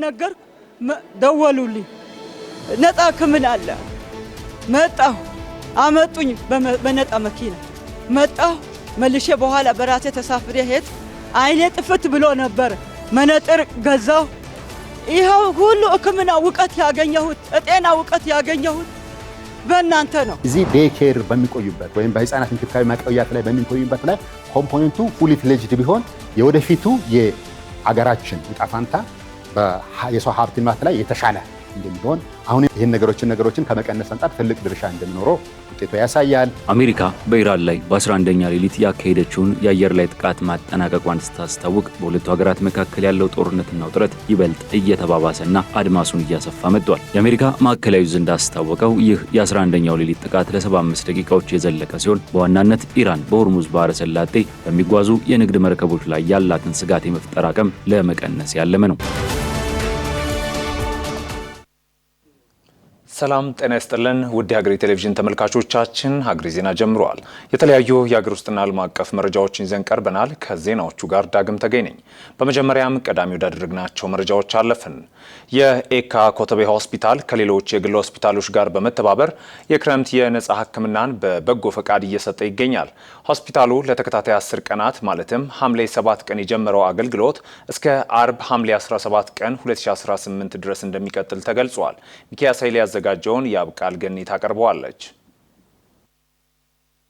እየነገር ደወሉልኝ ነጣ ሕክምና አለ መጣሁ አመጡኝ በነጣ መኪና መጣሁ መልሼ በኋላ በራሴ ተሳፍሬ ሄድ አይኔ ጥፍት ብሎ ነበር መነጥር ገዛሁ ይሄው ሁሉ ሕክምና ዕውቀት ያገኘሁት ጤና ዕውቀት ያገኘሁት በእናንተ ነው እዚህ ዴይኬር በሚቆዩበት ወይም በህፃናት እንክብካቤ ማቆያት ላይ በሚቆዩበት ላይ ኮምፖነንቱ ፉሊ ፍሌጅድ ቢሆን የወደፊቱ የአገራችን ዕጣ ፈንታ የሰው ሀብት ልማት ላይ የተሻለ እንደሚሆን አሁን ይሄን ነገሮችን ከመቀነስ አንጻር ትልቅ ድርሻ እንደሚኖረው ውጤቱ ያሳያል። አሜሪካ በኢራን ላይ በ11ኛ ሌሊት ያካሄደችውን የአየር ላይ ጥቃት ማጠናቀቋን ስታስታውቅ በሁለቱ ሀገራት መካከል ያለው ጦርነትና ውጥረት ይበልጥ እየተባባሰና አድማሱን እያሰፋ መጥቷል። የአሜሪካ ማዕከላዊ ዕዝ እንዳስታወቀው ይህ የ11ኛው ሌሊት ጥቃት ለ75 ደቂቃዎች የዘለቀ ሲሆን በዋናነት ኢራን በሆርሙዝ ባህረ ሰላጤ በሚጓዙ የንግድ መርከቦች ላይ ያላትን ስጋት የመፍጠር አቅም ለመቀነስ ያለመ ነው። ሰላም ጤና ይስጥልን ውድ የሀገሬ ቴሌቪዥን ተመልካቾቻችን ሀገሬ ዜና ጀምሯል። የተለያዩ የሀገር ውስጥና ዓለም አቀፍ መረጃዎችን ይዘን ቀርበናል። ከዜናዎቹ ጋር ዳግም ተገኝ ነኝ። በመጀመሪያም ቀዳሚ ወዳደረግናቸው መረጃዎች አለፍን። የኤካ ኮተቤ ሆስፒታል ከሌሎች የግል ሆስፒታሎች ጋር በመተባበር የክረምት የነጻ ሕክምናን በበጎ ፈቃድ እየሰጠ ይገኛል። ሆስፒታሉ ለተከታታይ 10 ቀናት ማለትም ሐምሌ 7 ቀን የጀመረው አገልግሎት እስከ አርብ ሐምሌ 17 ቀን 2018 ድረስ እንደሚቀጥል ተገልጿል። ሚኪያስ ኃይሌ ያዘጋጀውን ያብቃል ገኒ ታቀርበዋለች።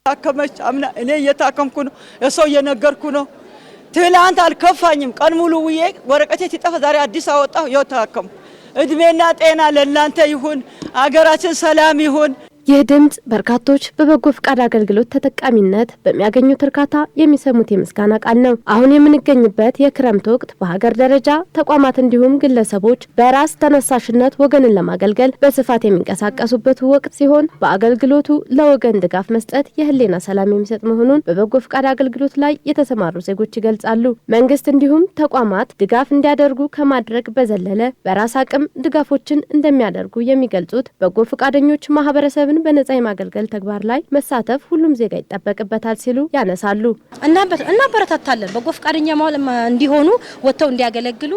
ታከመች አምና እኔ እየታከምኩ ነው እሰው እየነገርኩ ነው ትላንት አልከፋኝም ቀን ሙሉ ውዬ ወረቀቴ ሲጠፋ ዛሬ አዲስ አወጣሁ የታከም እድሜና ጤና ለእናንተ ይሁን አገራችን ሰላም ይሁን። ይህ ድምጽ በርካቶች በበጎ ፍቃድ አገልግሎት ተጠቃሚነት በሚያገኙት እርካታ የሚሰሙት የምስጋና ቃል ነው። አሁን የምንገኝበት የክረምት ወቅት በሀገር ደረጃ ተቋማት እንዲሁም ግለሰቦች በራስ ተነሳሽነት ወገንን ለማገልገል በስፋት የሚንቀሳቀሱበት ወቅት ሲሆን በአገልግሎቱ ለወገን ድጋፍ መስጠት የህሊና ሰላም የሚሰጥ መሆኑን በበጎ ፍቃድ አገልግሎት ላይ የተሰማሩ ዜጎች ይገልጻሉ። መንግስት እንዲሁም ተቋማት ድጋፍ እንዲያደርጉ ከማድረግ በዘለለ በራስ አቅም ድጋፎችን እንደሚያደርጉ የሚገልጹት በጎ ፍቃደኞች ማህበረሰብ በነጻ የማገልገል ተግባር ላይ መሳተፍ ሁሉም ዜጋ ይጠበቅበታል ሲሉ ያነሳሉ። እናበረታታለን በጎ ፍቃደኛ እንዲሆኑ ወጥተው እንዲያገለግሉ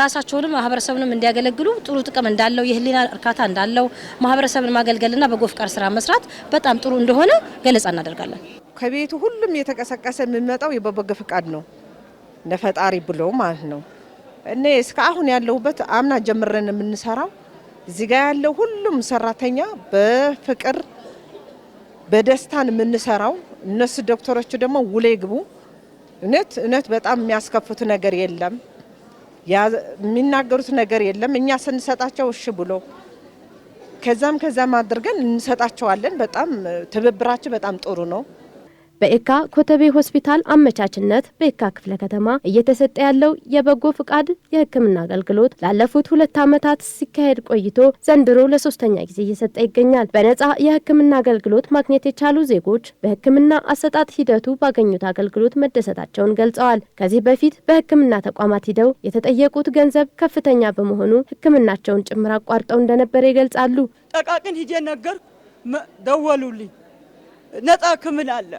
ራሳቸውንም ማህበረሰቡንም እንዲያገለግሉ ጥሩ ጥቅም እንዳለው የህሊና እርካታ እንዳለው ማህበረሰብን ማገልገልና በጎ ፍቃድ ስራ መስራት በጣም ጥሩ እንደሆነ ገለጻ እናደርጋለን። ከቤቱ ሁሉም የተቀሰቀሰ የሚመጣው የበጎ ፍቃድ ነው ለፈጣሪ ብሎ ማለት ነው። እኔ እስካሁን ያለሁበት አምና ጀምረን የምንሰራው እዚህ ጋር ያለው ሁሉም ሰራተኛ በፍቅር በደስታን የምንሰራው እነሱ ዶክተሮቹ ደግሞ ውሌ ግቡ እነት በጣም የሚያስከፉት ነገር የለም የሚናገሩት ነገር የለም። እኛ ስንሰጣቸው እሺ ብሎ ከዛም አድርገን እንሰጣቸዋለን። በጣም ትብብራቸው በጣም ጥሩ ነው። በኤካ ኮተቤ ሆስፒታል አመቻችነት በኤካ ክፍለ ከተማ እየተሰጠ ያለው የበጎ ፍቃድ የሕክምና አገልግሎት ላለፉት 2 ዓመታት ሲካሄድ ቆይቶ ዘንድሮ ለ3ኛ ጊዜ እየሰጠ ይገኛል። በነጻ የሕክምና አገልግሎት ማግኘት የቻሉ ዜጎች በሕክምና አሰጣጥ ሂደቱ ባገኙት አገልግሎት መደሰታቸውን ገልጸዋል። ከዚህ በፊት በሕክምና ተቋማት ሂደው የተጠየቁት ገንዘብ ከፍተኛ በመሆኑ ሕክምናቸውን ጭምር አቋርጠው እንደነበር ይገልጻሉ። ጠቃቅን ሂጄ ነገር ደወሉልኝ ነጻ ሕክምና አለ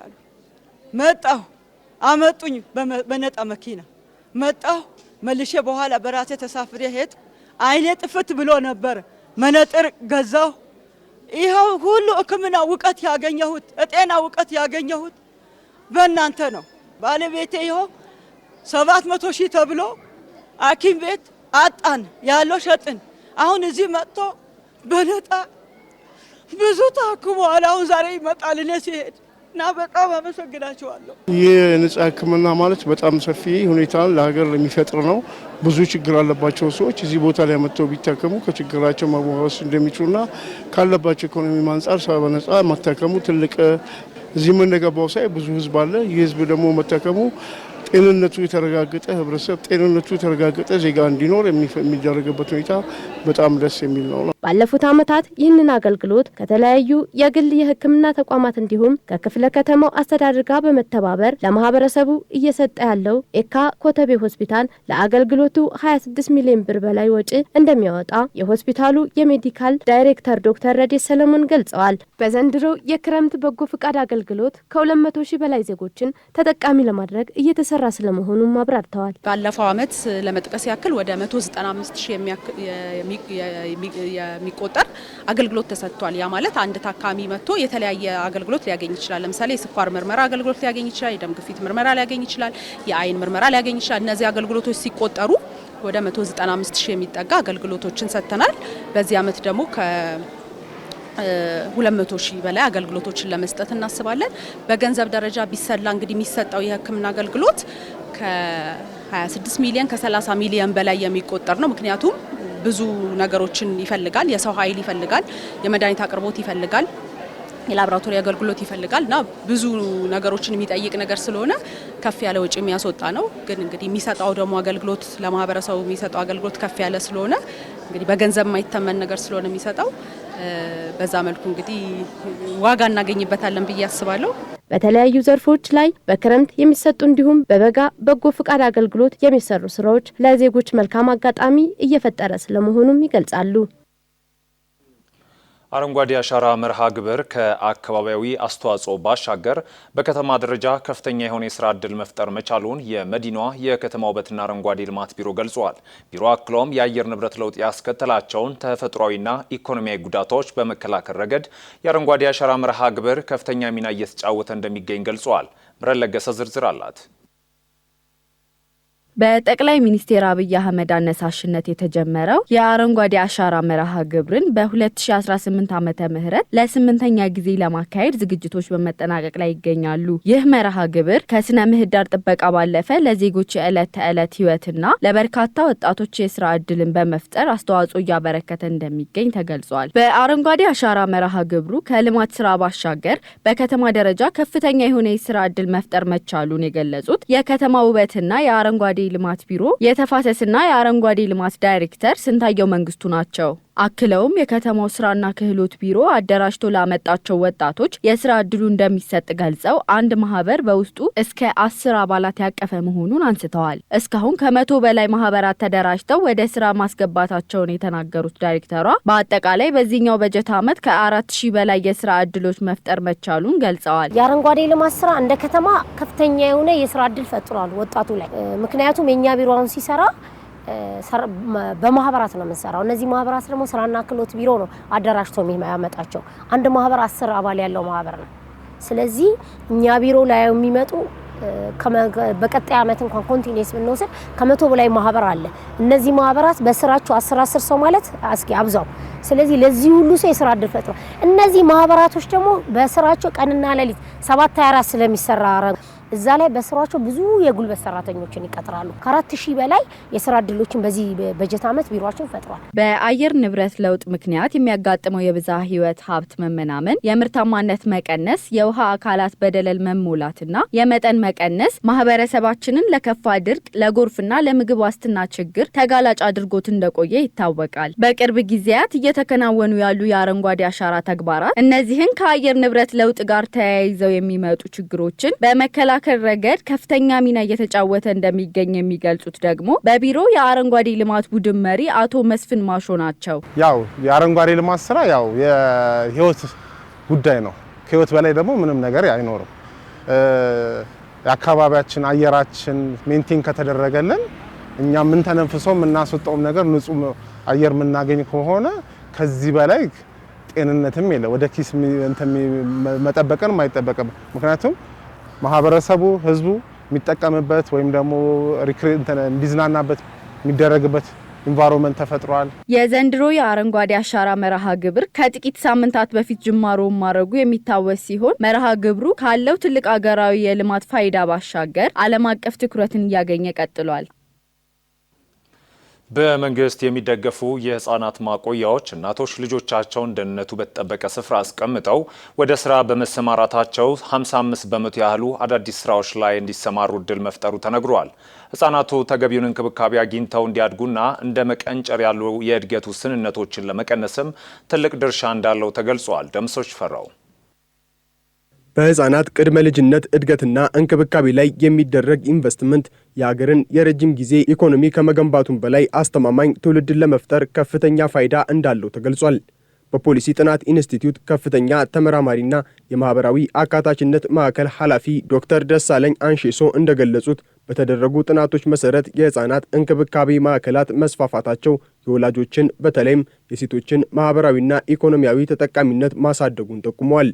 መጣሁ አመጡኝ በነጣ መኪና መጣሁ መልሼ በኋላ በራሴ ተሳፍሬ ሄድ አይኔ ጥፍት ብሎ ነበር መነጥር ገዛሁ ይሄው ሁሉ ሕክምና ዕውቀት ያገኘሁት ጤና ዕውቀት ያገኘሁት በእናንተ ነው። ባለቤቴ ይሄው 700,000 ተብሎ ሐኪም ቤት አጣን ያለው ሸጥን አሁን እዚህ መጥቶ በነጣ ብዙ ታክሟል። አሁን ዛሬ ይመጣል እኔ ሲሄድ እና በጣም አመሰግናቸዋለሁ። የነጻ ሕክምና ማለት በጣም ሰፊ ሁኔታን ለሀገር የሚፈጥር ነው። ብዙ ችግር አለባቸው ሰዎች እዚህ ቦታ ላይ መጥተው ቢታከሙ ከችግራቸው መዋስ እንደሚችሉና ካለባቸው ኢኮኖሚ አንጻር በነጻ መታከሙ ትልቅ እዚህ እንደገባው ሳይ ብዙ ህዝብ አለ። ይህ ህዝብ ደግሞ መታከሙ ጤንነቱ የተረጋገጠ ህብረተሰብ ጤንነቱ የተረጋገጠ ዜጋ እንዲኖር የሚደረግበት ሁኔታ በጣም ደስ የሚል ነው። ባለፉት ዓመታት ይህንን አገልግሎት ከተለያዩ የግል የሕክምና ተቋማት እንዲሁም ከክፍለ ከተማው አስተዳደር ጋር በመተባበር ለማህበረሰቡ እየሰጠ ያለው ኤካ ኮተቤ ሆስፒታል ለአገልግሎቱ 26 ሚሊዮን ብር በላይ ወጪ እንደሚያወጣ የሆስፒታሉ የሜዲካል ዳይሬክተር ዶክተር ረዴት ሰለሞን ገልጸዋል። በዘንድሮ የክረምት በጎ ፍቃድ አገልግሎት ከ200,000 በላይ ዜጎችን ተጠቃሚ ለማድረግ እየተሰራ ስለመሆኑም አብራርተዋል። ባለፈው ዓመት ለመጥቀስ ያክል ወደ 195,000 የሚቆጠር አገልግሎት ተሰጥቷል። ያ ማለት አንድ ታካሚ መጥቶ የተለያየ አገልግሎት ሊያገኝ ይችላል። ለምሳሌ የስኳር ምርመራ አገልግሎት ሊያገኝ ይችላል፣ የደም ግፊት ምርመራ ሊያገኝ ይችላል፣ የአይን ምርመራ ሊያገኝ ይችላል። እነዚህ አገልግሎቶች ሲቆጠሩ ወደ 195,000 የሚጠጋ አገልግሎቶችን ሰጥተናል። በዚህ ዓመት ደግሞ ከ200,000 በላይ አገልግሎቶችን ለመስጠት እናስባለን። በገንዘብ ደረጃ ቢሰላ እንግዲህ የሚሰጠው የሕክምና አገልግሎት ከ26 ሚሊዮን ከ30 ሚሊዮን በላይ የሚቆጠር ነው። ምክንያቱም ብዙ ነገሮችን ይፈልጋል። የሰው ኃይል ይፈልጋል፣ የመድኃኒት አቅርቦት ይፈልጋል፣ የላቦራቶሪ አገልግሎት ይፈልጋልና ብዙ ነገሮችን የሚጠይቅ ነገር ስለሆነ ከፍ ያለ ወጪ የሚያስወጣ ነው። ግን እንግዲህ የሚሰጣው ደግሞ አገልግሎት ለማህበረሰቡ የሚሰጣው አገልግሎት ከፍ ያለ ስለሆነ እንግዲህ በገንዘብ የማይተመን ነገር ስለሆነ የሚሰጣው በዛ መልኩ እንግዲህ ዋጋ እናገኝበታለን ብዬ አስባለሁ። በተለያዩ ዘርፎች ላይ በክረምት የሚሰጡ እንዲሁም በበጋ በጎ ፍቃድ አገልግሎት የሚሰሩ ስራዎች ለዜጎች መልካም አጋጣሚ እየፈጠረ ስለመሆኑም ይገልጻሉ። አረንጓዴ አሻራ መርሃ ግብር ከአካባቢያዊ አስተዋጽኦ ባሻገር በከተማ ደረጃ ከፍተኛ የሆነ የስራ ዕድል መፍጠር መቻሉን የመዲናዋ የከተማ ውበትና አረንጓዴ ልማት ቢሮ ገልጿል። ቢሮ አክሎም የአየር ንብረት ለውጥ ያስከተላቸውን ተፈጥሯዊና ኢኮኖሚያዊ ጉዳቶች በመከላከል ረገድ የአረንጓዴ አሻራ መርሃ ግብር ከፍተኛ ሚና እየተጫወተ እንደሚገኝ ገልጿል። ምረል ለገሰ ዝርዝር አላት። በጠቅላይ ሚኒስትር አብይ አህመድ አነሳሽነት የተጀመረው የአረንጓዴ አሻራ መርሃ ግብርን በ2018 ዓመተ ምህረት ለ8ኛ ጊዜ ለማካሄድ ዝግጅቶች በመጠናቀቅ ላይ ይገኛሉ። ይህ መርሃ ግብር ከስነ ምህዳር ጥበቃ ባለፈ ለዜጎች የዕለት ተዕለት ህይወትና ለበርካታ ወጣቶች የስራ ዕድልን በመፍጠር አስተዋጽኦ እያበረከተ እንደሚገኝ ተገልጿል። በአረንጓዴ አሻራ መርሃ ግብሩ ከልማት ስራ ባሻገር በከተማ ደረጃ ከፍተኛ የሆነ የስራ ዕድል መፍጠር መቻሉን የገለጹት የከተማ ውበትና የአረንጓዴ ልማት ቢሮ የተፋሰስና የአረንጓዴ ልማት ዳይሬክተር ስንታየው መንግስቱ ናቸው። አክለውም የከተማው ስራና ክህሎት ቢሮ አደራጅቶ ላመጣቸው ወጣቶች የስራ ዕድሉ እንደሚሰጥ ገልጸው አንድ ማህበር በውስጡ እስከ 10 አባላት ያቀፈ መሆኑን አንስተዋል። እስካሁን ከ100 በላይ ማህበራት ተደራጅተው ወደ ስራ ማስገባታቸውን የተናገሩት ዳይሬክተሯ በአጠቃላይ በዚህኛው በጀት ዓመት ከ4000 በላይ የስራ ዕድሎች መፍጠር መቻሉን ገልጸዋል። የአረንጓዴ ልማት ስራ እንደ ከተማ ከፍተኛ የሆነ የስራ ዕድል ፈጥሯል ወጣቱ ላይ። ምክንያቱም የኛ ቢሮውን ሲሰራ በማህበራት ነው የምንሰራው። እነዚህ ማህበራት ደግሞ ስራና ክህሎት ቢሮ ነው አደራጅቶ የሚያመጣቸው። አንድ ማህበር 10 አባል ያለው ማህበር ነው። ስለዚህ እኛ ቢሮ ላይ የሚመጡ በቀጣይ ዓመት እንኳን ኮንቲኒየስ ብንወስድ ከ100 በላይ ማህበር አለ። እነዚህ ማህበራት በስራቸው 10 ሰው ማለት አስኪ አብዛው። ስለዚህ ለዚህ ሁሉ ሰው የስራ ዕድል ፈጥሯል። እነዚህ ማህበራቶች ደግሞ በስራቸው ቀንና ሌሊት 7/24 ስለሚሰራ እዛ ላይ በስራቸው ብዙ የጉልበት ሰራተኞችን ይቀጥራሉ። ከ4000 በላይ የስራ ዕድሎችን በዚህ በጀት ዓመት ቢሮአችን ፈጥሯል። በአየር ንብረት ለውጥ ምክንያት የሚያጋጥመው የብዝሃ ህይወት ሀብት መመናመን፣ የምርታማነት መቀነስ፣ የውሃ አካላት በደለል መሞላትና የመጠን መቀነስ ማህበረሰባችንን ለከፋ ድርቅ፣ ለጎርፍና ለምግብ ዋስትና ችግር ተጋላጭ አድርጎት እንደቆየ ይታወቃል። በቅርብ ጊዜያት እየተከናወኑ ያሉ የአረንጓዴ አሻራ ተግባራት እነዚህን ከአየር ንብረት ለውጥ ጋር ተያይዘው የሚመጡ ችግሮችን በመከላከል ረገድ ከፍተኛ ሚና እየተጫወተ እንደሚገኝ የሚገልጹት ደግሞ በቢሮ የአረንጓዴ ልማት ቡድን መሪ አቶ መስፍን ማሾ ናቸው። ያው የአረንጓዴ ልማት ስራ ያው የህይወት ጉዳይ ነው። ከህይወት በላይ ደግሞ ምንም ነገር አይኖርም። የአካባቢያችን አየራችን ሜንቴን ከተደረገልን እኛ ምን ተነፍሰው የምናስወጣው ነገር ንጹህ አየር የምናገኝ ከሆነ ከዚህ በላይ ጤንነትም የለ ወደ ኪስ መጠበቅን ማይጠበቅም። ምክንያቱም ማህበረሰቡ ህዝቡ የሚጠቀምበት ወይም ደግሞ እንዲዝናናበት የሚደረግበት ኢንቫይሮንመንት ተፈጥሯል። የዘንድሮ የአረንጓዴ አሻራ መርሃ ግብር ከጥቂት ሳምንታት በፊት ጅማሮውን ማድረጉ የሚታወስ ሲሆን መርሃ ግብሩ ካለው ትልቅ ሀገራዊ የልማት ፋይዳ ባሻገር ዓለም አቀፍ ትኩረትን እያገኘ ቀጥሏል። በመንግስት የሚደገፉ የህፃናት ማቆያዎች እናቶች ልጆቻቸውን ደህንነቱ በተጠበቀ ስፍራ አስቀምጠው ወደ ስራ በመሰማራታቸው 55 በመቶ ያህሉ አዳዲስ ስራዎች ላይ እንዲሰማሩ እድል መፍጠሩ ተነግሯል። ህፃናቱ ተገቢውን እንክብካቤ አግኝተው እንዲያድጉና እንደ መቀንጨር ያሉ የእድገት ውስንነቶችን ለመቀነስም ትልቅ ድርሻ እንዳለው ተገልጿል። ደምሶች ፈራው በህፃናት ቅድመ ልጅነት እድገትና እንክብካቤ ላይ የሚደረግ ኢንቨስትመንት የሀገርን የረጅም ጊዜ ኢኮኖሚ ከመገንባቱም በላይ አስተማማኝ ትውልድን ለመፍጠር ከፍተኛ ፋይዳ እንዳለው ተገልጿል። በፖሊሲ ጥናት ኢንስቲትዩት ከፍተኛ ተመራማሪና የማህበራዊ አካታችነት ማዕከል ኃላፊ ዶክተር ደሳለኝ አንሼሶ እንደገለጹት በተደረጉ ጥናቶች መሰረት የህፃናት እንክብካቤ ማዕከላት መስፋፋታቸው የወላጆችን በተለይም የሴቶችን ማህበራዊና ኢኮኖሚያዊ ተጠቃሚነት ማሳደጉን ጠቁመዋል።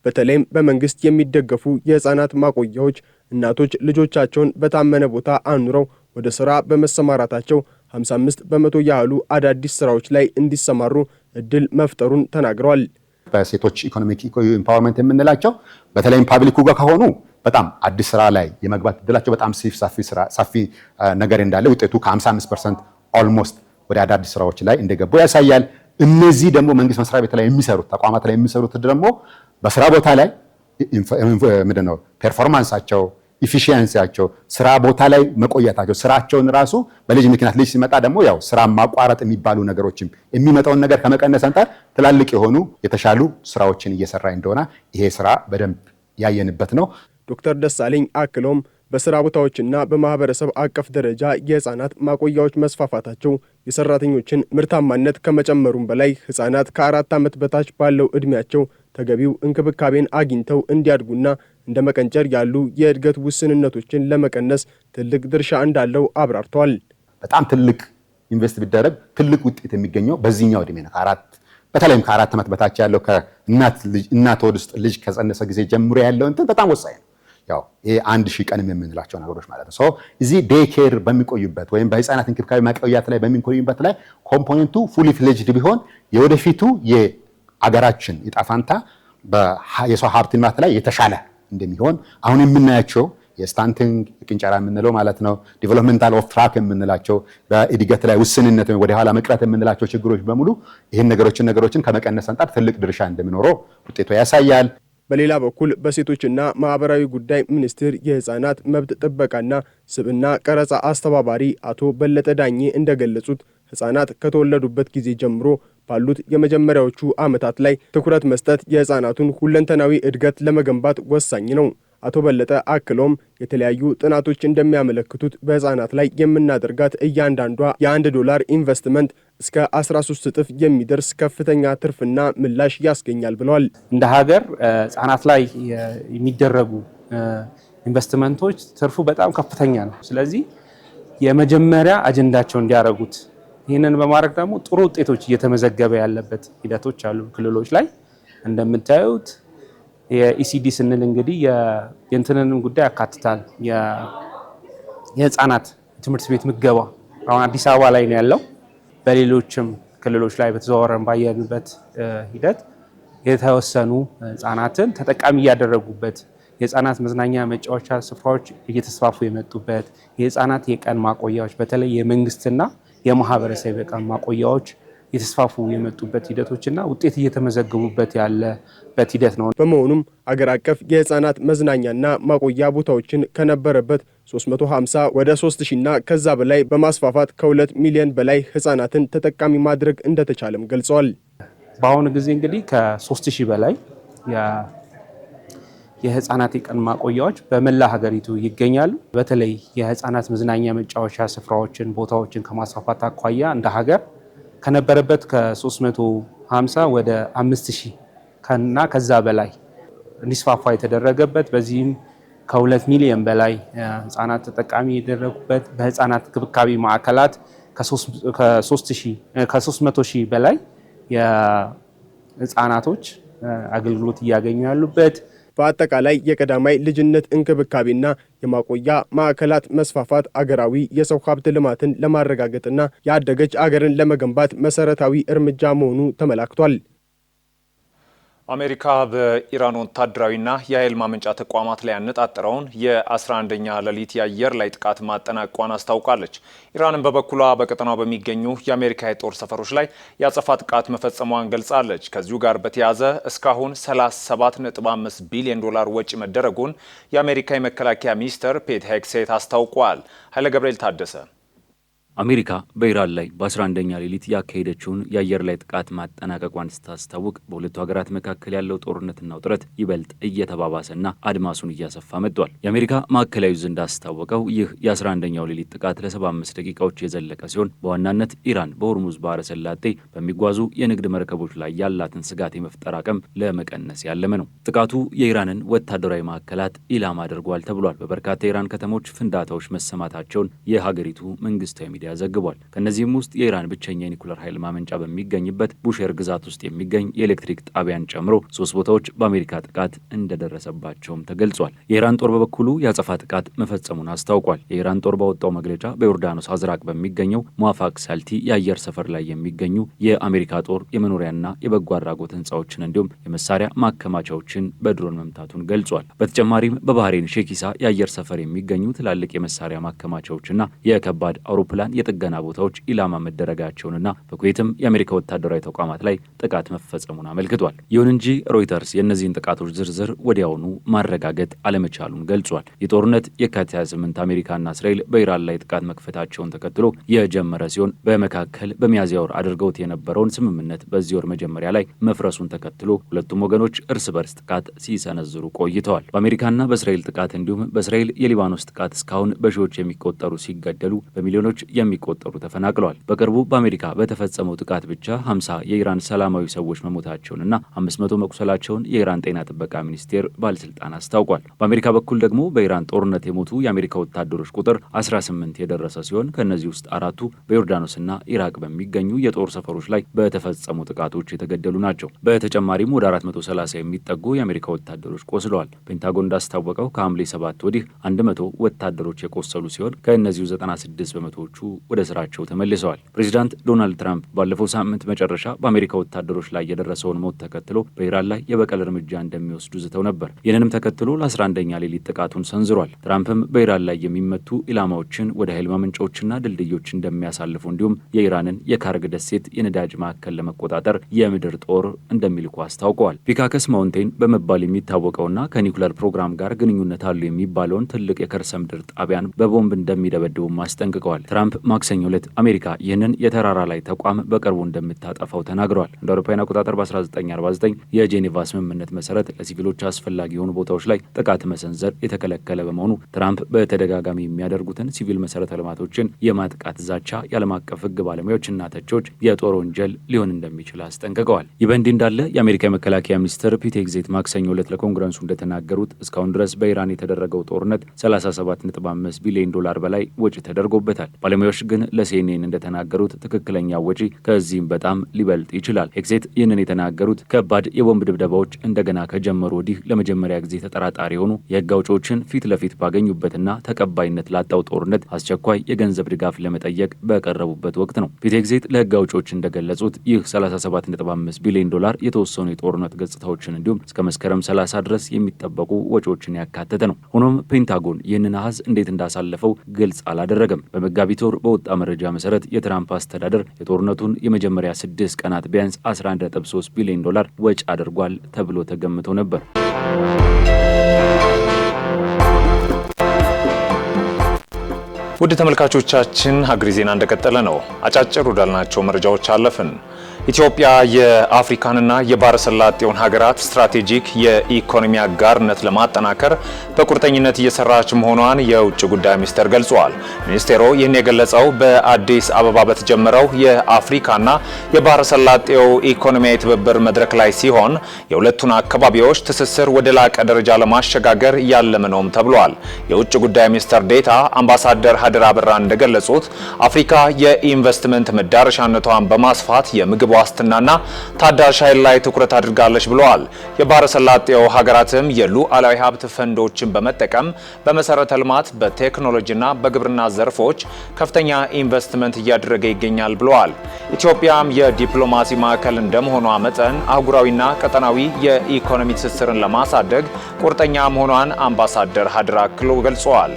በተለይም በመንግስት የሚደገፉ የህፃናት ማቆያዎች እናቶች ልጆቻቸውን በታመነ ቦታ አኑረው ወደ ስራ በመሰማራታቸው 55 በመቶ ያህሉ አዳዲስ ስራዎች ላይ እንዲሰማሩ እድል መፍጠሩን ተናግረዋል። በሴቶች ኢኮኖሚክ ኢምፓወርመንት የምንላቸው በተለይም ፓብሊኩ ጋር ከሆኑ በጣም አዲስ ስራ ላይ የመግባት እድላቸው በጣም ሰፊ ነገር እንዳለ ውጤቱ ከ55% ኦልሞስት ወደ አዳዲስ ስራዎች ላይ እንደገቡ ያሳያል። እነዚህ ደግሞ መንግስት መስሪያ ቤት ላይ የሚሰሩት ተቋማት ላይ የሚሰሩት ደግሞ በስራ ቦታ ላይ ምንድነው ፐርፎርማንሳቸው ኢፊሺየንሲያቸው ስራ ቦታ ላይ መቆየታቸው ስራቸውን ራሱ በልጅ ምክንያት ልጅ ሲመጣ ደግሞ ያው ስራ ማቋረጥ የሚባሉ ነገሮችም የሚመጣውን ነገር ከመቀነስ አንፃር ትላልቅ የሆኑ የተሻሉ ስራዎችን እየሰራ እንደሆነ ይሄ ስራ በደንብ ያየንበት ነው። ዶክተር ደሳለኝ አክሎም በስራ ቦታዎችና በማህበረሰብ አቀፍ ደረጃ የህፃናት ማቆያዎች መስፋፋታቸው የሰራተኞችን ምርታማነት ከመጨመሩም በላይ ህፃናት ከ4 ዓመት በታች ባለው እድሜያቸው ተገቢው እንክብካቤን አግኝተው እንዲያድጉና እንደ መቀንጨር ያሉ የእድገት ውስንነቶችን ለመቀነስ ትልቅ ድርሻ እንዳለው አብራርተዋል። በጣም ትልቅ ኢንቨስት ቢደረግ ትልቅ ውጤት የሚገኘው በዚህኛው እድሜ ነው። በተለይም ከ4 ዓመት በታች ያለው ከእናት ሆድ ውስጥ ልጅ ከጸነሰ ጊዜ ጀምሮ ያለው እንትን በጣም ወሳኝ ነው። ያው ይሄ 1000 ቀንም የምንላቸው ነገሮች ማለት ነው። እዚህ ዴይ ኬር በሚቆዩበት ወይም በህፃናት እንክብካቤ ማቆያት ላይ በሚቆዩበት ላይ ኮምፖኔንቱ ፉሊ ፍሌጅድ ቢሆን የወደፊቱ የአገራችን ዕጣ ፈንታ የሰው ሀብት ልማት ላይ የተሻለ እንደሚሆን አሁን የምናያቸው የስታንቲንግ ቅንጨራ የምንለው ማለት ነው ዲቨሎፕመንታል ኦፍ ትራክ የምንላቸው በእድገት ላይ ውስንነት ወደ ኋላ መቅረት የምንላቸው ችግሮች በሙሉ ይህን ነገሮችን ከመቀነስ አንጻር ትልቅ ድርሻ እንደሚኖረው ውጤቱ ያሳያል። በሌላ በኩል በሴቶችና ማህበራዊ ጉዳይ ሚኒስቴር የህፃናት መብት ጥበቃና ስብዕና ቀረጻ አስተባባሪ አቶ በለጠ ዳኜ እንደገለጹት ህፃናት ከተወለዱበት ጊዜ ጀምሮ ባሉት የመጀመሪያዎቹ ዓመታት ላይ ትኩረት መስጠት የህፃናቱን ሁለንተናዊ እድገት ለመገንባት ወሳኝ ነው። አቶ በለጠ አክሎም የተለያዩ ጥናቶች እንደሚያመለክቱት በህፃናት ላይ የምናደርጋት እያንዳንዷ $1 ኢንቨስትመንት እስከ 13 እጥፍ የሚደርስ ከፍተኛ ትርፍና ምላሽ ያስገኛል ብለዋል። እንደ ሀገር ህፃናት ላይ የሚደረጉ ኢንቨስትመንቶች ትርፉ በጣም ከፍተኛ ነው። ስለዚህ የመጀመሪያ አጀንዳቸው እንዲያደርጉት ይህንን በማድረግ ደግሞ ጥሩ ውጤቶች እየተመዘገበ ያለበት ሂደቶች አሉ። ክልሎች ላይ እንደምታዩት የኢሲዲ ስንል እንግዲህ የእንትንንም ጉዳይ ያካትታል። የህፃናት ትምህርት ቤት ምገባ አሁን አዲስ አበባ ላይ ነው ያለው። በሌሎችም ክልሎች ላይ በተዘዋወረን ባየንበት ሂደት የተወሰኑ ህፃናትን ተጠቃሚ እያደረጉበት የህፃናት መዝናኛ መጫወቻ ስፍራዎች እየተስፋፉ የመጡበት የህፃናት የቀን ማቆያዎች በተለይ የመንግስትና የማህበረሰብ የቀን ማቆያዎች የተስፋፉ የመጡበት ሂደቶችና ውጤት እየተመዘገቡበት ያለበት ሂደት ነው። በመሆኑም አገር አቀፍ የህፃናት መዝናኛና ማቆያ ቦታዎችን ከነበረበት 350 ወደ 3000ና ከዛ በላይ በማስፋፋት ከ2 ሚሊዮን በላይ ህፃናትን ተጠቃሚ ማድረግ እንደተቻለም ገልጸዋል። በአሁኑ ጊዜ እንግዲህ ከ3000 በላይ የህፃናት የቀን ማቆያዎች በመላ ሀገሪቱ ይገኛሉ። በተለይ የህፃናት መዝናኛ መጫወቻ ስፍራዎችን ቦታዎችን ከማስፋፋት አኳያ እንደ ሀገር ከነበረበት ከ350 ወደ 5000 እና ከዛ በላይ እንዲስፋፋ የተደረገበት በዚህም ከ2 ሚሊዮን በላይ ህፃናት ተጠቃሚ የደረጉበት በህፃናት ክብካቤ ማዕከላት ከ300,000 በላይ የህፃናቶች አገልግሎት እያገኙ ያሉበት በአጠቃላይ የቀዳማይ ልጅነት እንክብካቤና የማቆያ ማዕከላት መስፋፋት አገራዊ የሰው ሀብት ልማትን ለማረጋገጥና ያደገች አገርን ለመገንባት መሰረታዊ እርምጃ መሆኑ ተመላክቷል። አሜሪካ በኢራን ወታደራዊና የኃይል ማመንጫ ተቋማት ላይ ያነጣጠረውን የ11ኛ ሌሊት የአየር ላይ ጥቃት ማጠናቀቋን አስታውቃለች። ኢራንን በበኩሏ በቀጠናው በሚገኙ የአሜሪካ የጦር ሰፈሮች ላይ የአጸፋ ጥቃት መፈጸሟን ገልጻለች። ከዚሁ ጋር በተያያዘ እስካሁን $37.5 ቢሊዮን ወጪ መደረጉን የአሜሪካ የመከላከያ ሚኒስትር ፔት ሄግሴት አስታውቋል። ኃይለ ገብርኤል ታደሰ አሜሪካ በኢራን ላይ በ11ኛ ሌሊት ያካሄደችውን የአየር ላይ ጥቃት ማጠናቀቋን ስታስታውቅ በሁለቱ ሀገራት መካከል ያለው ጦርነትና ውጥረት ይበልጥ እየተባባሰና አድማሱን እያሰፋ መጥቷል። የአሜሪካ ማዕከላዊ ዕዝ እንዳስታወቀው ይህ የ11ኛው ሌሊት ጥቃት ለ75 ደቂቃዎች የዘለቀ ሲሆን በዋናነት ኢራን በሆርሙዝ ባህረ ሰላጤ በሚጓዙ የንግድ መርከቦች ላይ ያላትን ስጋት የመፍጠር አቅም ለመቀነስ ያለመ ነው። ጥቃቱ የኢራንን ወታደራዊ ማዕከላት ኢላማ አድርጓል ተብሏል። በበርካታ የኢራን ከተሞች ፍንዳታዎች መሰማታቸውን የሀገሪቱ መንግስታዊ ሚዲያ ዘግቧል። ከነዚህም ውስጥ የኢራን ብቸኛ የኒኩለር ኃይል ማመንጫ በሚገኝበት ቡሼር ግዛት ውስጥ የሚገኝ የኤሌክትሪክ ጣቢያን ጨምሮ 3 ቦታዎች በአሜሪካ ጥቃት እንደደረሰባቸውም ተገልጿል። የኢራን ጦር በበኩሉ የአጸፋ ጥቃት መፈጸሙን አስታውቋል። የኢራን ጦር ባወጣው መግለጫ በዮርዳኖስ አዝራቅ በሚገኘው ሙዋፋቅ ሳልቲ የአየር ሰፈር ላይ የሚገኙ የአሜሪካ ጦር የመኖሪያና የበጎ አድራጎት ህንፃዎችን እንዲሁም የመሳሪያ ማከማቻዎችን በድሮን መምታቱን ገልጿል። በተጨማሪም በባህሬን ሼኪሳ የአየር ሰፈር የሚገኙ ትላልቅ የመሳሪያ ማከማቻዎችና የከባድ አውሮፕላን የጥገና ቦታዎች ኢላማ መደረጋቸውንና በኩዌትም የአሜሪካ ወታደራዊ ተቋማት ላይ ጥቃት መፈጸሙን አመልክቷል። ይሁን እንጂ ሮይተርስ የእነዚህን ጥቃቶች ዝርዝር ወዲያውኑ ማረጋገጥ አለመቻሉን ገልጿል። የጦርነት የካቲት 28 አሜሪካና እስራኤል በኢራን ላይ ጥቃት መክፈታቸውን ተከትሎ የጀመረ ሲሆን በመካከል በሚያዝያ ወር አድርገውት የነበረውን ስምምነት በዚህ ወር መጀመሪያ ላይ መፍረሱን ተከትሎ ሁለቱም ወገኖች እርስ በርስ ጥቃት ሲሰነዝሩ ቆይተዋል። በአሜሪካና በእስራኤል ጥቃት እንዲሁም በእስራኤል የሊባኖስ ጥቃት እስካሁን በሺዎች የሚቆጠሩ ሲገደሉ በሚሊዮኖች የሚቆጠሩ ተፈናቅለዋል። በቅርቡ በአሜሪካ በተፈጸመው ጥቃት ብቻ 50 የኢራን ሰላማዊ ሰዎች መሞታቸውንና 500 መቁሰላቸውን የኢራን ጤና ጥበቃ ሚኒስቴር ባለስልጣን አስታውቋል። በአሜሪካ በኩል ደግሞ በኢራን ጦርነት የሞቱ የአሜሪካ ወታደሮች ቁጥር 18 የደረሰ ሲሆን ከእነዚህ ውስጥ 4ቱ በዮርዳኖስና ኢራቅ በሚገኙ የጦር ሰፈሮች ላይ በተፈጸሙ ጥቃቶች የተገደሉ ናቸው። በተጨማሪም ወደ 430 የሚጠጉ የአሜሪካ ወታደሮች ቆስለዋል። ፔንታጎን እንዳስታወቀው ከሐምሌ 7 ወዲህ 100 ወታደሮች የቆሰሉ ሲሆን ከእነዚሁ 96 በመቶዎቹ ወደ ስራቸው ተመልሰዋል። ፕሬዚዳንት ዶናልድ ትራምፕ ባለፈው ሳምንት መጨረሻ በአሜሪካ ወታደሮች ላይ የደረሰውን ሞት ተከትሎ በኢራን ላይ የበቀል እርምጃ እንደሚወስዱ ዝተው ነበር። ይህንንም ተከትሎ ለ11ኛ ሌሊት ጥቃቱን ሰንዝሯል። ትራምፕም በኢራን ላይ የሚመቱ ኢላማዎችን ወደ ኃይል ማመንጫዎችና ድልድዮች እንደሚያሳልፉ እንዲሁም የኢራንን የካርግ ደሴት የነዳጅ ማዕከል ለመቆጣጠር የምድር ጦር እንደሚልኩ አስታውቀዋል። ፒካከስ ማውንቴን በመባል የሚታወቀውና ከኒኩለር ፕሮግራም ጋር ግንኙነት አሉ የሚባለውን ትልቅ የከርሰ ምድር ጣቢያን በቦምብ እንደሚደበድቡም አስጠንቅቀዋል። ትራምፕ ማክሰኞ ዕለት አሜሪካ ይህንን የተራራ ላይ ተቋም በቅርቡ እንደምታጠፋው ተናግረዋል። እንደ አውሮፓውያን አቆጣጠር በ1949 የጄኔቫ ስምምነት መሰረት ለሲቪሎች አስፈላጊ የሆኑ ቦታዎች ላይ ጥቃት መሰንዘር የተከለከለ በመሆኑ ትራምፕ በተደጋጋሚ የሚያደርጉትን ሲቪል መሰረተ ልማቶችን የማጥቃት ዛቻ የዓለም አቀፍ ሕግ ባለሙያዎችና ተቾች የጦር ወንጀል ሊሆን እንደሚችል አስጠንቅቀዋል። ይህ በእንዲህ እንዳለ የአሜሪካ የመከላከያ ሚኒስትር ፒት ሄግሴት ማክሰኞ ዕለት ለኮንግረሱ እንደተናገሩት እስካሁን ድረስ በኢራን የተደረገው ጦርነት 37.5 ቢሊዮን ዶላር በላይ ወጪ ተደርጎበታል። ባለሙያዎች ግን ለሲኤንኤን እንደተናገሩት ትክክለኛ ወጪ ከዚህም በጣም ሊበልጥ ይችላል። ሄግሴት ይህንን የተናገሩት ከባድ የቦምብ ድብደባዎች እንደገና ከጀመሩ ወዲህ ለመጀመሪያ ጊዜ ተጠራጣሪ የሆኑ የህግ አውጪዎችን ፊት ለፊት ባገኙበትና ተቀባይነት ላጣው ጦርነት አስቸኳይ የገንዘብ ድጋፍ ለመጠየቅ በቀረቡበት ወቅት ነው። ፒት ሄግሴት ለህግ አውጪዎች እንደገለጹት ይህ 37.5 ቢሊዮን ዶላር የተወሰኑ የጦርነት ገጽታዎችን እንዲሁም እስከ መስከረም 30 ድረስ የሚጠበቁ ወጪዎችን ያካተተ ነው። ሆኖም ፔንታጎን ይህንን አሃዝ እንዴት እንዳሳለፈው ግልጽ አላደረገም። በመጋቢት ወር በወጣ መረጃ መሰረት የትራምፕ አስተዳደር የጦርነቱን የመጀመሪያ 6 ቀናት ቢያንስ 11.3 ቢሊዮን ዶላር ወጪ አድርጓል ተብሎ ተገምቶ ነበር። ውድ ተመልካቾቻችን ሀገሬ ዜና እንደቀጠለ ነው። አጫጭር ወዳልናቸው መረጃዎች አለፍን። ኢትዮጵያ የአፍሪካንና የባህረ ሰላጤውን ሀገራት ስትራቴጂክ የኢኮኖሚ አጋርነት ለማጠናከር በቁርጠኝነት እየሰራች መሆኗን የውጭ ጉዳይ ሚኒስቴር ገልጿል። ሚኒስቴሩ ይህን የገለጸው በአዲስ አበባ በተጀመረው የአፍሪካና የባህረ ሰላጤው ኢኮኖሚያዊ ትብብር መድረክ ላይ ሲሆን የሁለቱን አካባቢዎች ትስስር ወደ ላቀ ደረጃ ለማሸጋገር ያለመ ነውም ተብሏል። የውጭ ጉዳይ ሚኒስትር ዴኤታ አምባሳደር ሀድር አበራ እንደገለጹት አፍሪካ የኢንቨስትመንት መዳረሻነቷን በማስፋት የምግብ ዋስትናና ታዳሽ ኃይል ላይ ትኩረት አድርጋለች ብለዋል። የባህረ ሰላጤው ሀገራትም የሉዓላዊ ሀብት ፈንዶችን በመጠቀም በመሰረተ ልማት፣ በቴክኖሎጂና በግብርና ዘርፎች ከፍተኛ ኢንቨስትመንት እያደረገ ይገኛል ብለዋል። ኢትዮጵያም የዲፕሎማሲ ማዕከል እንደመሆኗ መጠን አህጉራዊና ቀጠናዊ የኢኮኖሚ ትስስርን ለማሳደግ ቁርጠኛ መሆኗን አምባሳደር ሀድር አክለው ገልጸዋል።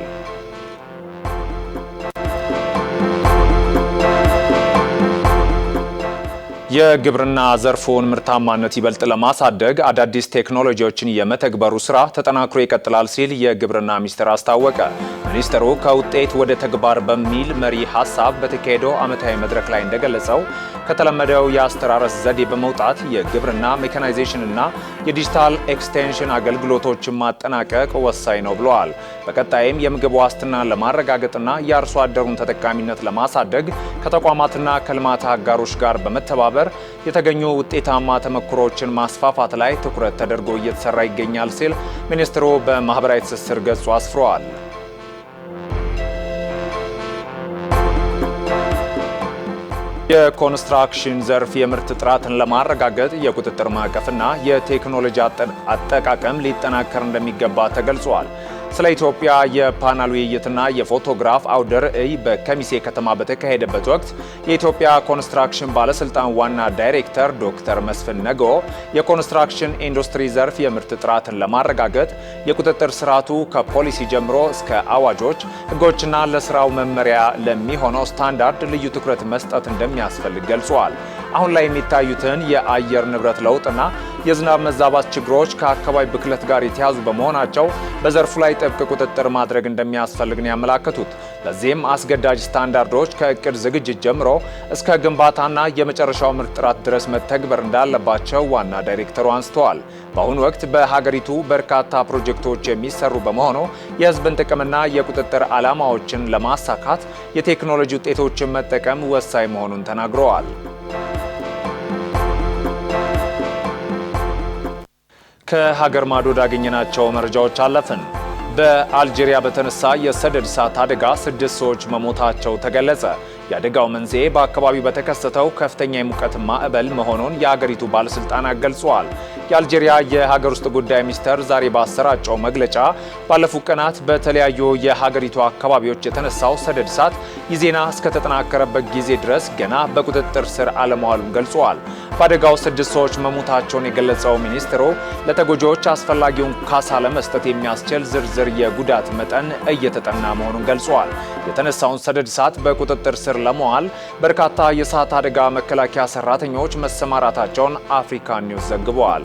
የግብርና ዘርፉን ምርታማነት ይበልጥ ለማሳደግ አዳዲስ ቴክኖሎጂዎችን የመተግበሩ ስራ ተጠናክሮ ይቀጥላል ሲል የግብርና ሚኒስቴር አስታወቀ። ሚኒስቴሩ ከውጤት ወደ ተግባር በሚል መሪ ሀሳብ በተካሄደው ዓመታዊ መድረክ ላይ እንደገለጸው ከተለመደው የአስተራረስ ዘዴ በመውጣት የግብርና ሜካናይዜሽንና የዲጂታል ኤክስቴንሽን አገልግሎቶችን ማጠናቀቅ ወሳኝ ነው ብለዋል። በቀጣይም የምግብ ዋስትናን ለማረጋገጥና የአርሶ አደሩን ተጠቃሚነት ለማሳደግ ከተቋማትና ከልማት አጋሮች ጋር በመተባበር የተገኙ ውጤታማ ተሞክሮችን ማስፋፋት ላይ ትኩረት ተደርጎ እየተሰራ ይገኛል ሲል ሚኒስትሩ በማህበራዊ ትስስር ገጹ አስፍሯል። የኮንስትራክሽን ዘርፍ የምርት ጥራትን ለማረጋገጥ የቁጥጥር ማዕቀፍና የቴክኖሎጂ አጠቃቀም ሊጠናከር እንደሚገባ ተገልጿል። ስለ ኢትዮጵያ የፓናል ውይይትና የፎቶግራፍ አውደ ርዕይ በከሚሴ ከተማ በተካሄደበት ወቅት የኢትዮጵያ ኮንስትራክሽን ባለስልጣን ዋና ዳይሬክተር ዶክተር መስፍን ነገ የኮንስትራክሽን ኢንዱስትሪ ዘርፍ የምርት ጥራትን ለማረጋገጥ የቁጥጥር ስርዓቱ ከፖሊሲ ጀምሮ እስከ አዋጆች፣ ህጎችና ለስራው መመሪያ ለሚሆነው ስታንዳርድ ልዩ ትኩረት መስጠት እንደሚያስፈልግ ገልጸዋል። አሁን ላይ የሚታዩትን የአየር ንብረት ለውጥና የዝናብ መዛባት ችግሮች ከአካባቢ ብክለት ጋር የተያዙ በመሆናቸው በዘርፉ ላይ ጥብቅ ቁጥጥር ማድረግ እንደሚያስፈልግ ነው ያመላከቱት። ለዚህም አስገዳጅ ስታንዳርዶች ከእቅድ ዝግጅት ጀምሮ እስከ ግንባታና የመጨረሻው ምርት ጥራት ድረስ መተግበር እንዳለባቸው ዋና ዳይሬክተሩ አንስተዋል። በአሁኑ ወቅት በሀገሪቱ በርካታ ፕሮጀክቶች የሚሰሩ በመሆኑ የህዝብን ጥቅምና የቁጥጥር ዓላማዎችን ለማሳካት የቴክኖሎጂ ውጤቶችን መጠቀም ወሳኝ መሆኑን ተናግረዋል። ከሀገር ማዶ ያገኘናቸው መረጃዎች አለፍን። በአልጄሪያ በተነሳ የሰደድ እሳት አደጋ 6 ሰዎች መሞታቸው ተገለጸ። የአደጋው መንስኤ በአካባቢው በተከሰተው ከፍተኛ የሙቀት ማዕበል መሆኑን የሀገሪቱ ባለስልጣናት ገልጸዋል። የአልጄሪያ የሀገር ውስጥ ጉዳይ ሚኒስቴር ዛሬ ባሰራጨው መግለጫ ባለፉት ቀናት በተለያዩ የሀገሪቱ አካባቢዎች የተነሳው ሰደድ እሳት ይህ ዜና እስከተጠናከረበት ጊዜ ድረስ ገና በቁጥጥር ስር አለመዋሉን ገልጸዋል። በአደጋው 6 ሰዎች መሞታቸውን የገለጸው ሚኒስትሩ ለተጎጂዎች አስፈላጊውን ካሳ ለመስጠት የሚያስችል ዝርዝር የጉዳት መጠን እየተጠና መሆኑን ገልጸዋል። የተነሳውን ሰደድ እሳት በቁጥጥር ስር ለመዋል በርካታ የእሳት አደጋ መከላከያ ሰራተኞች መሰማራታቸውን አፍሪካ ኒውስ ዘግበዋል።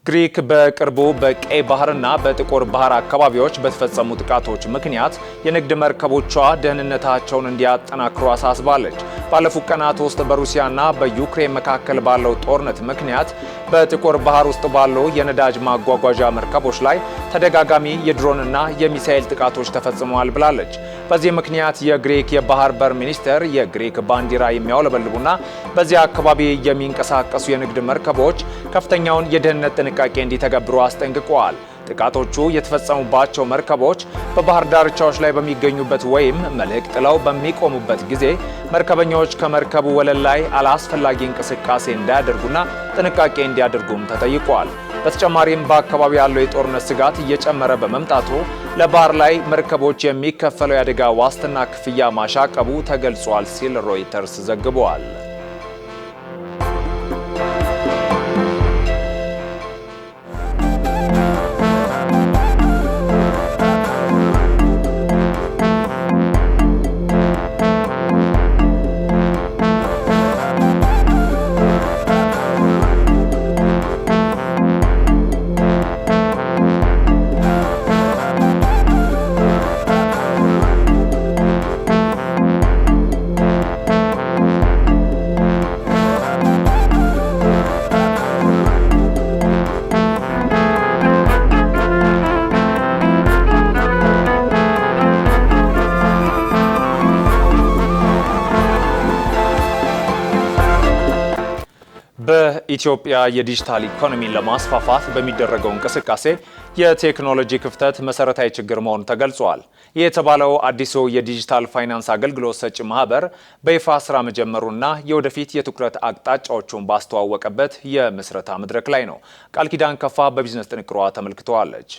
ግሪክ በቅርቡ በቀይ ባህርና በጥቁር ባህር አካባቢዎች በተፈጸሙ ጥቃቶች ምክንያት የንግድ መርከቦቿ ደህንነታቸውን እንዲያጠናክሩ አሳስባለች። ባለፉት ቀናት ውስጥ በሩሲያና በዩክሬን መካከል ባለው ጦርነት ምክንያት በጥቁር ባህር ውስጥ ባሉ የነዳጅ ማጓጓዣ መርከቦች ላይ ተደጋጋሚ የድሮንና የሚሳኤል ጥቃቶች ተፈጽመዋል ብላለች። በዚህ ምክንያት የግሪክ የባህር በር ሚኒስቴር የግሪክ ባንዲራ የሚያውለበልቡና በዚያ አካባቢ የሚንቀሳቀሱ የንግድ መርከቦች ከፍተኛውን የደህንነት ጥንቃቄ እንዲተገብሩ አስጠንቅቀዋል። ጥቃቶቹ የተፈጸሙባቸው መርከቦች በባህር ዳርቻዎች ላይ በሚገኙበት ወይም መልህቅ ጥለው በሚቆሙበት ጊዜ መርከበኞች ከመርከቡ ወለል ላይ አላስፈላጊ እንቅስቃሴ እንዳያደርጉና ጥንቃቄ እንዲያደርጉም ተጠይቋል። በተጨማሪም በአካባቢው ያለው የጦርነት ስጋት እየጨመረ በመምጣቱ ለባህር ላይ መርከቦች የሚከፈለው የአደጋ ዋስትና ክፍያ ማሻቀቡ ተገልጿል ሲል ሮይተርስ ዘግቧል። በኢትዮጵያ የዲጂታል ኢኮኖሚን ለማስፋፋት በሚደረገው እንቅስቃሴ የቴክኖሎጂ ክፍተት መሰረታዊ ችግር መሆኑ ተገልጿል። ይህ የተባለው አዲሱ የዲጂታል ፋይናንስ አገልግሎት ሰጪ ማህበር በይፋ ስራ መጀመሩና የወደፊት የትኩረት አቅጣጫዎቹን ባስተዋወቀበት የምስረታ መድረክ ላይ ነው። ቃል ኪዳን ከፋ በቢዝነስ ጥንቅሯ ተመልክተዋለች።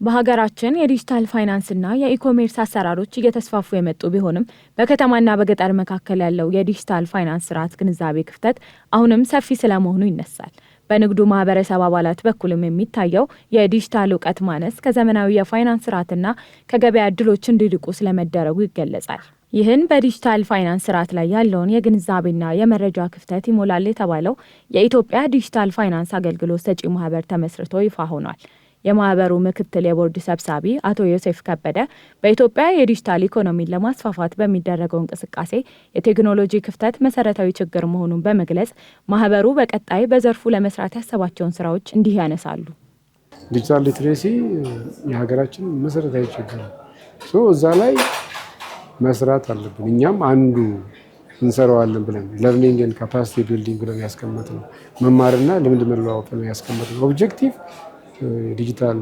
በሀገራችን የዲጂታል ፋይናንስና የኢኮሜርስ አሰራሮች እየተስፋፉ የመጡ ቢሆንም በከተማና በገጠር መካከል ያለው የዲጂታል ፋይናንስ ስርዓት ግንዛቤ ክፍተት አሁንም ሰፊ ስለመሆኑ ይነሳል። በንግዱ ማህበረሰብ አባላት በኩልም የሚታየው የዲጂታል እውቀት ማነስ ከዘመናዊ የፋይናንስ ስርዓትና ከገበያ እድሎች እንዲርቁ ስለመደረጉ ይገለጻል። ይህን በዲጂታል ፋይናንስ ስርዓት ላይ ያለውን የግንዛቤና የመረጃ ክፍተት ይሞላል የተባለው የኢትዮጵያ ዲጂታል ፋይናንስ አገልግሎት ሰጪ ማህበር ተመስርቶ ይፋ ሆኗል። የማህበሩ ምክትል የቦርድ ሰብሳቢ አቶ ዮሴፍ ከበደ በኢትዮጵያ የዲጂታል ኢኮኖሚን ለማስፋፋት በሚደረገው እንቅስቃሴ የቴክኖሎጂ ክፍተት መሰረታዊ ችግር መሆኑን በመግለጽ ማህበሩ በቀጣይ በዘርፉ ለመስራት ያሰባቸውን ስራዎች እንዲህ ያነሳሉ። ዲጂታል ሊትሬሲ የሀገራችን መሰረታዊ ችግር ነው። እዛ ላይ መስራት አለብን። እኛም አንዱ እንሰራዋለን ብለን ለርኒንግ ኤንድ ካፓሲቲ ቢልዲንግ ብለን ያስቀመጥነው መማርና ልምድ መለዋወጥ ነው ያስቀመጥነው ኦብጀክቲቭ ዲጂታል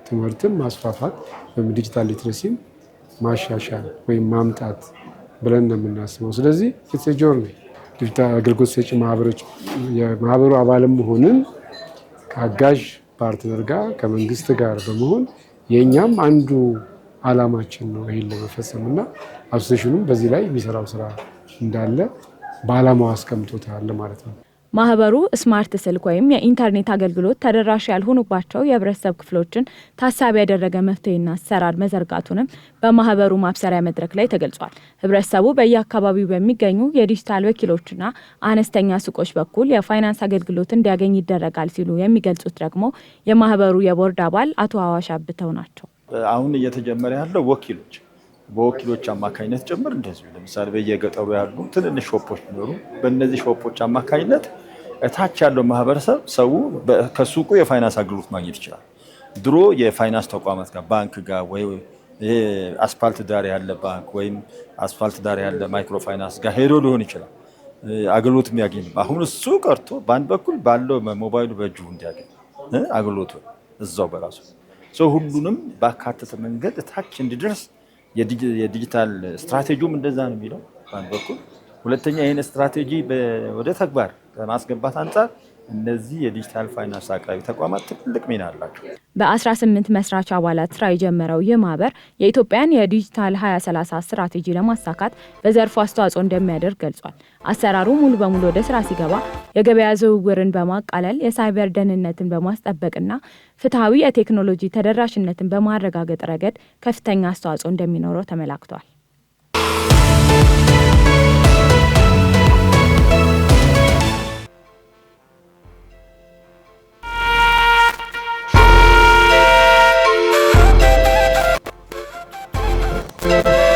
ትምህርትን ማስፋፋት ወይም ዲጂታል ሊትሬሲን ማሻሻል ወይም ማምጣት ብለን ነው የምናስበው። ስለዚህ ኢትስ ኤ ጆርኒ ዲጂታል አገልግሎት ሰጪ ማህበሮች የማህበሩ አባልም ሆነን ከአጋዥ ፓርትነር ጋር ከመንግስት ጋር በመሆን የኛም አንዱ አላማችን ነው ይሄን ለመፈጸምና አሶሲዬሽኑም በዚህ ላይ የሚሰራው ስራ እንዳለ በአላማው አስቀምጦታል ማለት ነው። ማህበሩ ስማርት ስልክ ወይም የኢንተርኔት አገልግሎት ተደራሽ ያልሆኑባቸው የህብረተሰብ ክፍሎችን ታሳቢ ያደረገ መፍትሄና አሰራር መዘርጋቱንም በማህበሩ ማብሰሪያ መድረክ ላይ ተገልጿል። ህብረተሰቡ በየአካባቢው በሚገኙ የዲጂታል ወኪሎችና አነስተኛ ሱቆች በኩል የፋይናንስ አገልግሎት እንዲያገኝ ይደረጋል ሲሉ የሚገልጹት ደግሞ የማህበሩ የቦርድ አባል አቶ አዋሽ አብተው ናቸው። አሁን እየተጀመረ ያለው በወኪሎች አማካኝነት ጭምር እንደዚሁ ለምሳሌ በየገጠሩ ያሉ ትንንሽ ሾፖች ቢኖሩ በእነዚህ ሾፖች አማካኝነት እታች ያለው ማህበረሰብ ሰው ከሱቁ የፋይናንስ አገልግሎት ማግኘት ይችላል። ድሮ የፋይናንስ ተቋማት ጋር ባንክ ጋር ወይ አስፋልት ዳር ያለ ባንክ ወይም አስፋልት ዳር ያለ ማይክሮ ፋይናንስ ጋር ሄዶ ሊሆን ይችላል አገልግሎት የሚያገኝ። አሁን እሱ ቀርቶ በአንድ በኩል ባለው ሞባይሉ በእጁ እንዲያገኝ አገልግሎቱ እዛው በራሱ ሁሉንም ባካተተ መንገድ እታች እንዲደርስ የዲጂታል ስትራቴጂውም እንደዛ ነው የሚለው በአንድ በኩል። ሁለተኛ ይህን ስትራቴጂ ወደ ተግባር ከማስገባት አንጻር እነዚህ የዲጂታል ፋይናንስ አቅራቢ ተቋማት ትልቅ ሚና አላቸው። በ18 መስራች አባላት ስራ የጀመረው ይህ ማህበር የኢትዮጵያን የዲጂታል 2030 ስትራቴጂ ለማሳካት በዘርፉ አስተዋጽኦ እንደሚያደርግ ገልጿል። አሰራሩ ሙሉ በሙሉ ወደ ስራ ሲገባ የገበያ ዝውውርን በማቃለል የሳይበር ደህንነትን በማስጠበቅና ፍትሐዊ የቴክኖሎጂ ተደራሽነትን በማረጋገጥ ረገድ ከፍተኛ አስተዋጽኦ እንደሚኖረው ተመላክቷል። Yeah.